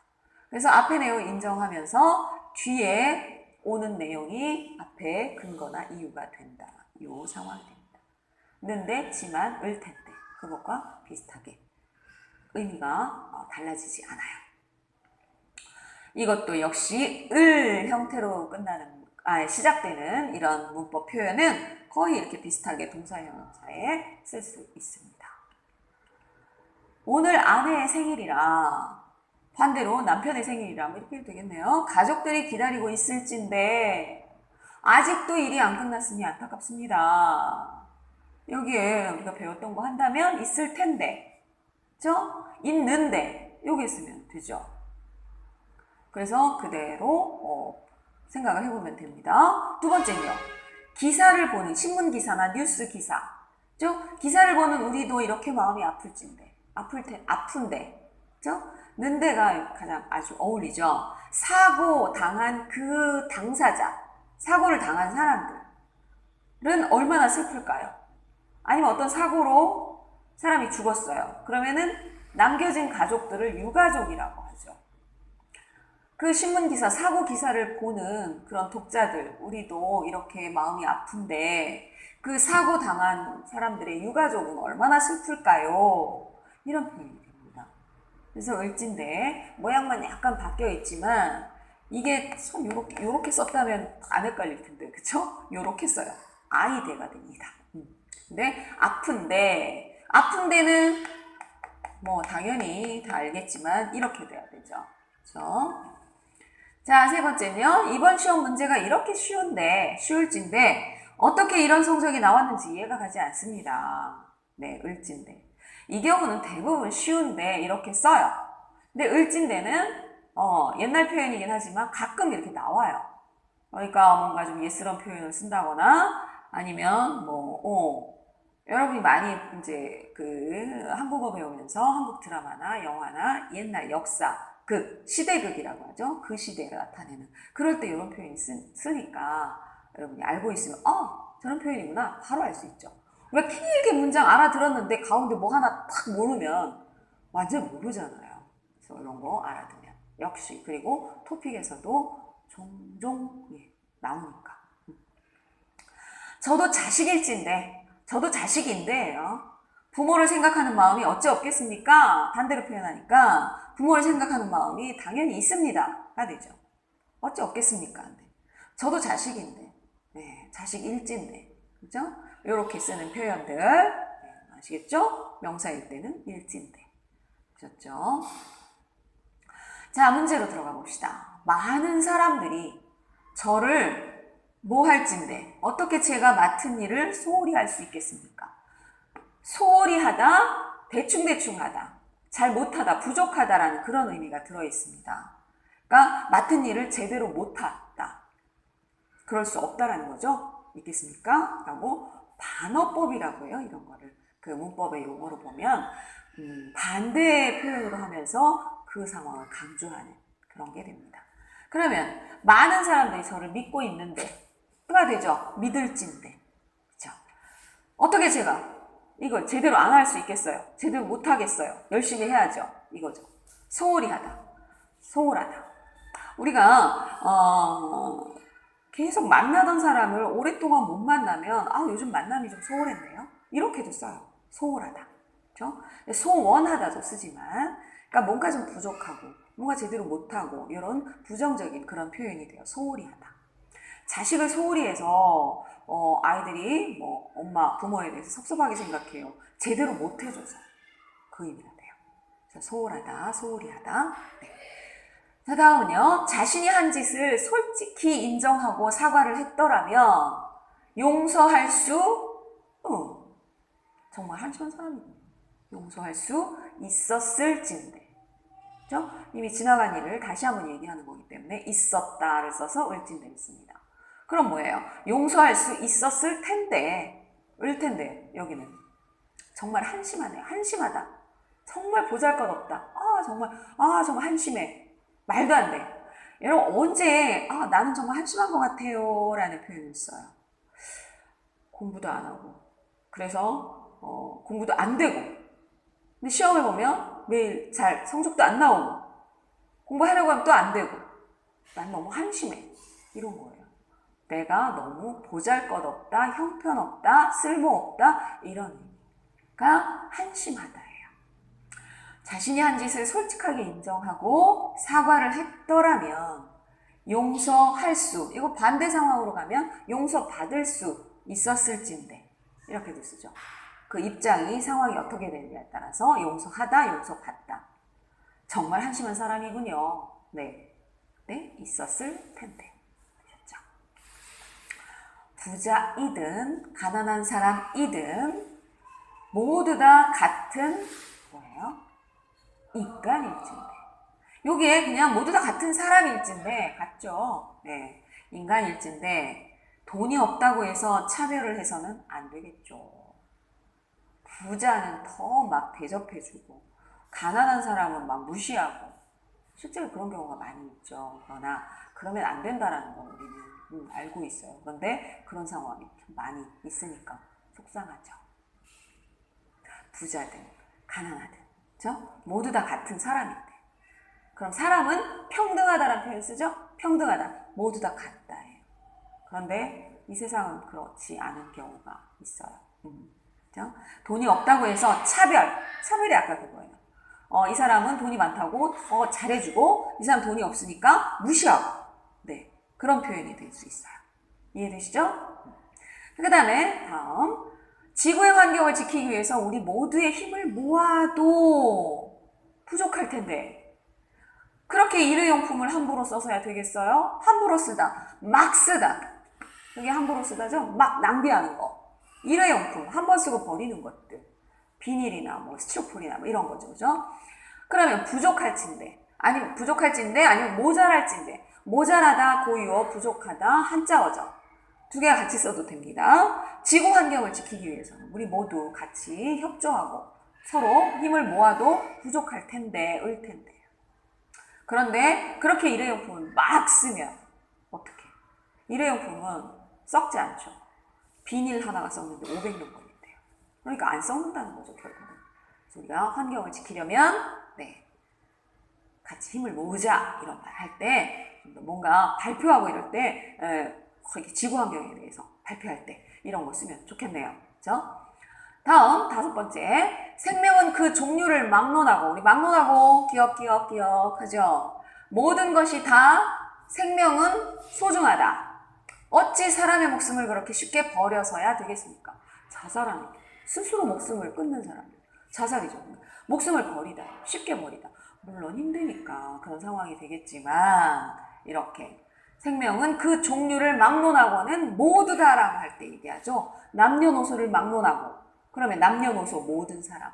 그래서 앞의 내용을 인정하면서 뒤에 오는 내용이 앞에 근거나 이유가 된다. 요 상황이 됩니다. 는데, 지만, 을 텐데 그것과 비슷하게 의미가 달라지지 않아요. 이것도 역시 을 형태로 시작되는 이런 문법 표현은 거의 이렇게 비슷하게 동사형용사에 쓸 수 있습니다. 오늘 아내의 생일이라 반대로 남편의 생일이라 뭐 이렇게 되겠네요. 가족들이 기다리고 있을진데 아직도 일이 안 끝났으니 안타깝습니다. 여기에 우리가 배웠던 거 한다면 있을 텐데, 그죠? 있는데 여기 쓰면 되죠. 그래서 그대로 생각을 해보면 됩니다. 두 번째는요. 기사를 보는 신문 기사나 뉴스 기사. 그죠? 기사를 보는 우리도 이렇게 마음이 아픈데, 그죠? 는데가 가장 아주 어울리죠. 사고 당한 그 당사자, 사고를 당한 사람들은 얼마나 슬플까요? 아니면 어떤 사고로 사람이 죽었어요. 그러면은 남겨진 가족들을 유가족이라고 하죠. 그 신문기사, 사고 기사를 보는 그런 독자들, 우리도 이렇게 마음이 아픈데 그 사고 당한 사람들의 유가족은 얼마나 슬플까요? 이런 표현이 됩니다. 그래서 을진데 모양만 약간 바뀌어 있지만 이게 참 요렇게 썼다면 안 헷갈릴 텐데, 그쵸? 요렇게 써요. 아이대가 됩니다. 근데 아픈데는 뭐 당연히 다 알겠지만 이렇게 돼야 되죠. 그쵸? 자, 세 번째는요. 이번 시험 문제가 이렇게 쉬울진데 어떻게 이런 성적이 나왔는지 이해가 가지 않습니다. 네, 을진데. 이 경우는 대부분 쉬운데 이렇게 써요. 근데 을진데는 옛날 표현이긴 하지만 가끔 이렇게 나와요. 그러니까 뭔가 좀 예스런 표현을 쓴다거나 아니면 여러분이 많이 이제 그 한국어 배우면서 한국 드라마나 영화나 옛날 역사 시대극이라고 하죠. 그 시대를 나타내는. 그럴 때 이런 표현이 쓰니까 여러분이 알고 있으면 저런 표현이구나 바로 알 수 있죠. 우리가 길게 문장 알아들었는데 가운데 뭐 하나 탁 모르면 완전 모르잖아요. 그래서 이런 거 알아두면 역시. 그리고 토픽에서도 종종 나오니까. 저도 자식인데 부모를 생각하는 마음이 어찌 없겠습니까? 반대로 표현하니까 부모를 생각하는 마음이 당연히 있습니다가 되죠. 어찌 없겠습니까? 저도 자식인데, 자식일진데, 그죠? 이렇게 쓰는 표현들 아시겠죠? 명사일 때는 일진데, 그렇죠? 자, 문제로 들어가 봅시다. 많은 사람들이 저를 뭐 할진데 어떻게 제가 맡은 일을 소홀히 할 수 있겠습니까? 소홀히 하다, 대충 하다, 잘 못하다, 부족하다라는 그런 의미가 들어있습니다. 그러니까 맡은 일을 제대로 못하다. 그럴 수 없다라는 거죠. 있겠습니까? 라고 반어법이라고 해요. 이런 거를. 그 문법의 용어로 보면 반대의 표현으로 하면서 그 상황을 강조하는 그런 게 됩니다. 그러면 많은 사람들이 저를 믿고 있는데 가 되죠. 믿을진데. 그렇죠? 어떻게 제가 이걸 제대로 안 할 수 있겠어요? 제대로 못 하겠어요? 열심히 해야죠. 이거죠. 소홀히 하다. 소홀하다. 우리가 계속 만나던 사람을 오랫동안 못 만나면 요즘 만남이 좀 소홀했네요. 이렇게도 써요. 소홀하다. 그렇죠? 소원하다도 쓰지만 그러니까 뭔가 좀 부족하고 뭔가 제대로 못하고 이런 부정적인 그런 표현이 돼요. 소홀히 하다. 자식을 소홀히 해서 아이들이 엄마, 부모에 대해서 섭섭하게 생각해요. 제대로 못 해줘서 그 의미가 돼요. 그래서 소홀히 하다. 네. 자, 다음은요. 자신이 한 짓을 솔직히 인정하고 사과를 했더라면 용서할 수 정말 한심한 사람이고 용서할 수 있었을진데. 그렇죠? 이미 지나간 일을 다시 한번 얘기하는 거기 때문에 있었다를 써서 을진대를 씁니다. 그럼 뭐예요? 용서할 수 있었을 텐데, 여기는. 정말 한심하네요. 한심하다. 정말 보잘것없다. 정말 한심해. 말도 안 돼. 여러분, 언제, 나는 정말 한심한 것 같아요. 라는 표현을 써요. 공부도 안 하고. 그래서, 공부도 안 되고. 근데 시험을 보면 매일 성적도 안 나오고. 공부하려고 하면 또 안 되고. 난 너무 한심해. 이런 거예요. 내가 너무 보잘것없다, 형편없다, 쓸모없다 이런 의미가 한심하다예요. 자신이 한 짓을 솔직하게 인정하고 사과를 했더라면 용서할 수, 이거 반대 상황으로 가면 용서받을 수 있었을진데 이렇게도 쓰죠. 그 입장이 상황이 어떻게 되느냐에 따라서 용서하다, 용서받다. 정말 한심한 사람이군요. 네, 있었을 텐데. 부자이든 가난한 사람이든 모두 다 같은 뭐예요? 인간일진데. 요게 그냥 모두 다 같은 사람일진데 같죠? 네, 인간일진데 돈이 없다고 해서 차별을 해서는 안 되겠죠. 부자는 더 막 대접해주고 가난한 사람은 막 무시하고 실제로 그런 경우가 많이 있죠. 그러나 그러면 안 된다라는 거 우리는 알고 있어요. 그런데 그런 상황이 좀 많이 있으니까 속상하죠. 부자든 가난하든 그렇죠? 모두 다 같은 사람인데 그럼 사람은 평등하다라는 표현 쓰죠? 평등하다. 모두 다 같다예요. 그런데 이 세상은 그렇지 않은 경우가 있어요. 그렇죠? 돈이 없다고 해서 차별이 아까 그거예요. 이 사람은 돈이 많다고 더 잘해주고 이 사람 돈이 없으니까 무시하고 네 그런 표현이 될 수 있어요. 이해되시죠? 그 다음에 다음 지구의 환경을 지키기 위해서 우리 모두의 힘을 모아도 부족할 텐데 그렇게 일회용품을 함부로 써서야 되겠어요? 함부로 쓰다, 막 쓰다. 여기 함부로 쓰다죠? 막 낭비하는 거. 일회용품, 한 번 쓰고 버리는 것들. 비닐이나 뭐 스티로폼이나 뭐 이런 거죠. 그죠? 그러면 부족할진데, 아니면 모자랄진데. 모자라다, 고유어, 부족하다, 한자어죠. 두 개가 같이 써도 됩니다. 지구 환경을 지키기 위해서는 우리 모두 같이 협조하고 서로 힘을 모아도 부족할 텐데, 을 텐데. 그런데 그렇게 일회용품을 막 쓰면 어떡해? 일회용품은 썩지 않죠. 비닐 하나가 썩는데 500년 걸린대요. 그러니까 안 썩는다는 거죠, 결국은. 그래서 우리가 환경을 지키려면 네, 같이 힘을 모으자 이런 말 할 때 뭔가 발표하고 이럴 때 지구 환경에 대해서 발표할 때 이런 거 쓰면 좋겠네요. 그렇죠? 다음 5번째 생명은 그 종류를 막론하고 우리 막론하고 기억하죠. 모든 것이 다 생명은 소중하다. 어찌 사람의 목숨을 그렇게 쉽게 버려서야 되겠습니까? 자살하는 스스로 목숨을 끊는 사람들 자살이죠. 목숨을 버리다 쉽게 버리다 물론 힘드니까 그런 상황이 되겠지만 이렇게 생명은 그 종류를 막론하고는 모두 다라고 할 때 얘기하죠. 남녀노소를 막론하고 그러면 남녀노소 모든 사람,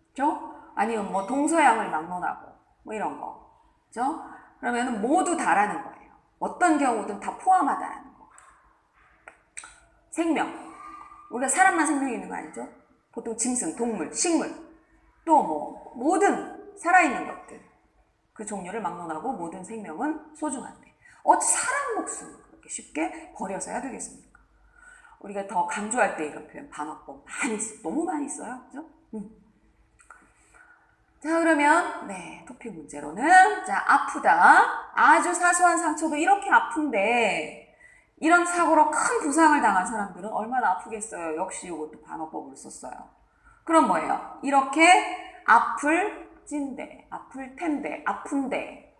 그죠? 아니면 뭐 동서양을 막론하고 뭐 이런 거, 그죠? 그러면 모두 다라는 거예요. 어떤 경우든 다 포함하다라는 거. 생명, 우리가 사람만 생명이 있는 거 아니죠? 보통 짐승, 동물, 식물, 또 뭐 모든 살아있는 것들 그 종류를 막론하고 모든 생명은 소중한데 어찌 사람 목숨을 그렇게 쉽게 버려서야 되겠습니까? 우리가 더 강조할 때 이런 표현 반어법 너무 많이 써요. 그죠? 자, 그러면 네, 토픽 문제로는 자, 아프다. 아주 사소한 상처도 이렇게 아픈데 이런 사고로 큰 부상을 당한 사람들은 얼마나 아프겠어요. 역시 이것도 반어법을 썼어요. 그럼 뭐예요? 이렇게 아플 텐데, 아픈데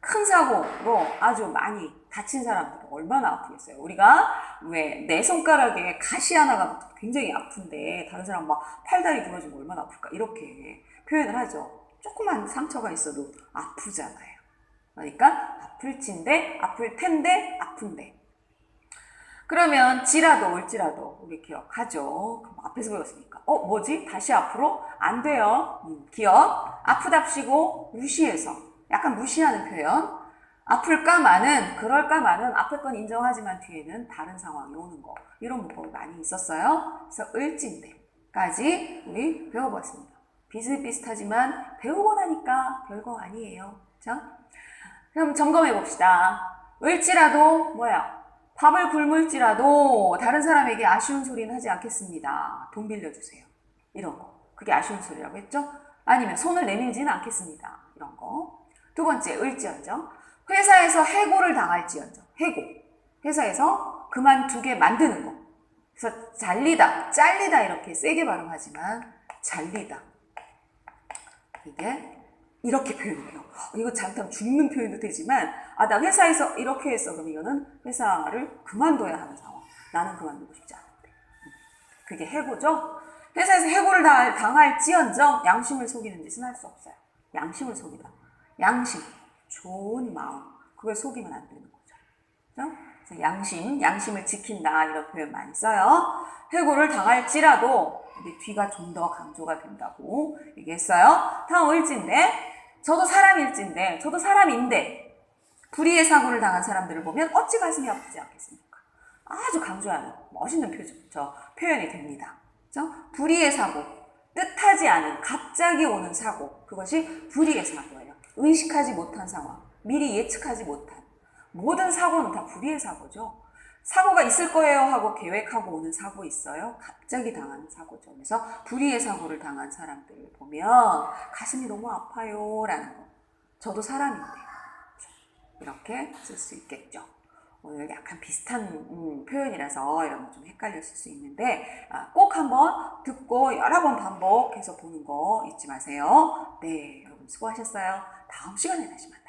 큰 사고로 아주 많이 다친 사람들은 얼마나 아프겠어요. 우리가 왜 내 손가락에 가시 하나가 굉장히 아픈데 다른 사람 막 팔다리 부러지면 얼마나 아플까 이렇게 표현을 하죠. 조그만 상처가 있어도 아프잖아요. 그러니까 아플진데, 아플 텐데, 아픈데. 그러면 지라도 올지라도 우리 기억하죠. 그럼 앞에서 배웠으니까 뭐지? 다시 앞으로? 안 돼요. 기억. 아프답시고 무시해서 약간 무시하는 표현. 아플까마는 그럴까마는 앞에 건 인정하지만 뒤에는 다른 상황이 오는 거. 이런 문법이 많이 있었어요. 그래서 을진대까지 우리 배워봤습니다. 비슷비슷하지만 배우고 나니까 별거 아니에요. 그렇죠? 그럼 점검해 봅시다. 을지라도 뭐야? 밥을 굶을지라도 다른 사람에게 아쉬운 소리는 하지 않겠습니다. 돈 빌려주세요. 이런 거. 그게 아쉬운 소리라고 했죠? 아니면 손을 내밀지는 않겠습니다. 이런 거. 두 번째, 을지언정. 회사에서 해고를 당할지언정. 해고. 회사에서 그만두게 만드는 거. 그래서 잘리다 이렇게 세게 발음하지만 잘리다. 이게 이렇게 표현해요. 이거 잘못하면 죽는 표현도 되지만 나 회사에서 이렇게 했어. 그럼 이거는 회사를 그만둬야 하는 상황. 나는 그만두고 싶지 않은데. 그게 해고죠. 회사에서 해고를 당할지언정 양심을 속이는 짓은 할 수 없어요. 양심을 속이다. 양심, 좋은 마음, 그걸 속이면 안 되는 거죠. 그렇죠? 그래서 양심을 지킨다 이런 표현 많이 써요. 해고를 당할지라도 뒤가 좀 더 강조가 된다고 얘기했어요. 다음 을지인데 저도 사람인데 불의의 사고를 당한 사람들을 보면 어찌 가슴이 아프지 않겠습니까? 아주 강조하는 멋있는 표현이 됩니다. 그죠? 불의의 사고, 뜻하지 않은 갑자기 오는 사고, 그것이 불의의 사고예요. 의식하지 못한 상황, 미리 예측하지 못한 모든 사고는 다 불의의 사고죠. 사고가 있을 거예요 하고 계획하고 오는 사고 있어요. 갑자기 당하는 사고죠. 그래서 불의의 사고를 당한 사람들을 보면 가슴이 너무 아파요 라는 거. 저도 사람인데 이렇게 쓸 수 있겠죠. 오늘 약간 비슷한 표현이라서 이런 거 좀 헷갈렸을 수 있는데 꼭 한번 듣고 여러 번 반복해서 보는 거 잊지 마세요. 네, 여러분 수고하셨어요. 다음 시간에 다시 만나요.